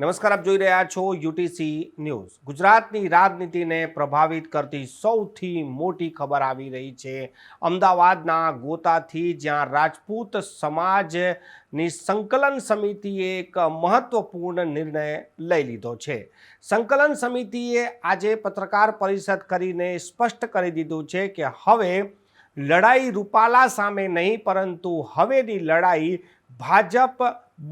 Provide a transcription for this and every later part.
નમસ્કાર, આપ જોઈ રહ્યા છો યુટીસી ન્યૂઝ। ગુજરાતની રાજનીતિને પ્રભાવિત કરતી સૌથી મોટી ખબર આવી રહી છે અમદાવાદના ગોતાથી, જ્યાં રાજપૂત સમાજની સંકલન સમિતિએ એક મહત્વપૂર્ણ નિર્ણય લઈ લીધો છે। સંકલન સમિતિએ આજે પત્રકાર પરિષદ કરીને સ્પષ્ટ કરી દીધું છે કે હવે લડાઈ રૂપાલા સામે નહીં, પરંતુ હવેની લડાઈ ભાજપ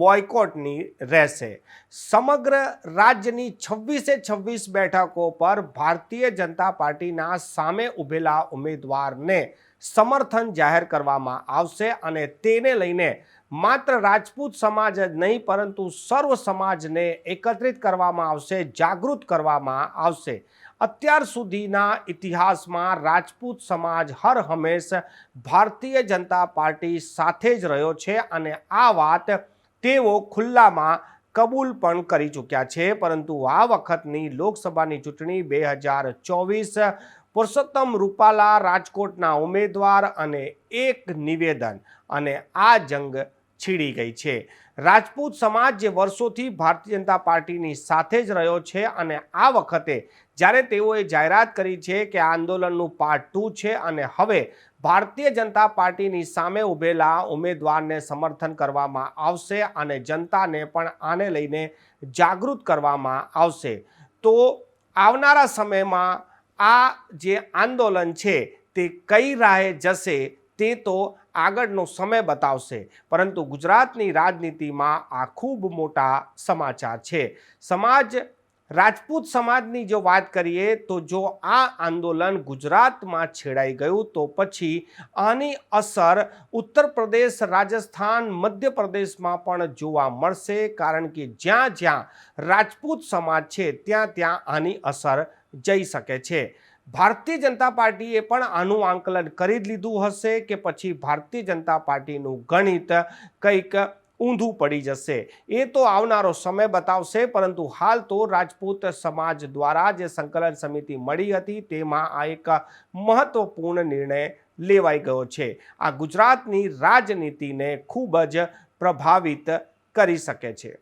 બોયકોટની રહેશે। સમગ્ર રાજ્યની 26 બેઠકો પર ભારતીય જનતા પાર્ટીના સામે ઉભેલા ઉમેદવારને સમર્થન જાહેર કરવામાં આવશે અને તેને લઈને માત્ર રાજપૂત સમાજ જ નહીં, પરંતુ સર્વ સમાજને એકત્રિત કરવામાં આવશે, જાગૃત કરવામાં આવશે। અત્યાર સુધીના ઇતિહાસમાં રાજપૂત સમાજ હર હંમેશ ભારતીય જનતા પાર્ટી સાથે જ રહ્યો છે અને આ વાત તેઓ ખુલ્લામાં કબૂલ પણ કરી ચૂક્યા છે। પરંતુ આ વખતની લોકસભાની ચૂંટણી 2024 પુરુષોત્તમ રૂપાલા રાજકોટના ઉમેદવાર અને એક નિવેદન અને આ જંગ છીડી ગઈ છે। રાજપૂત સમાજ જે વર્ષોથી ભારતીય જનતા પાર્ટીની સાથે જ રહ્યો છે અને આ વખતે જ્યારે તેઓએ જાહેરાત કરી છે કે આ આંદોલનનું પાર્ટ 2 છે અને હવે ભારતીય જનતા પાર્ટીની સામે ઉભેલા ઉમેદવારને સમર્થન કરવામાં આવશે અને જનતાને પણ આને લઈને જાગૃત કરવામાં આવશે, તો આવનારા સમયમાં આ જે આંદોલન છે તે કઈ રાહે જશે તે તો આગળનો સમય બતાવશે। પરંતુ ગુજરાતની રાજનીતિમાં આ ખૂબ મોટા સમાચાર છે। રાજપૂત સમાજની જો વાત કરીએ તો જો આ આંદોલન ગુજરાતમાં છેડાઈ ગયું તો પછી આની અસર ઉત્તર પ્રદેશ, રાજસ્થાન, મધ્યપ્રદેશમાં પણ જોવા મળશે, કારણ કે જ્યાં જ્યાં રાજપૂત સમાજ છે ત્યાં આની અસર જઈ શકે છે। ભારતીય જનતા પાર્ટીએ પણ આનું આંકલન કરી જ લીધું હશે કે પછી ભારતીય જનતા પાર્ટીનું ગણિત કંઈક ઊંધું પડી જશે, એ તો આવનારો સમય બતાવશે। પરંતુ હાલ તો રાજપૂત સમાજ દ્વારા જે સંકલન સમિતિ મળી હતી તેમાં આ એક મહત્વપૂર્ણ નિર્ણય લેવાઈ ગયો છે। આ ગુજરાતની રાજનીતિને ખૂબ જ પ્રભાવિત કરી શકે છે।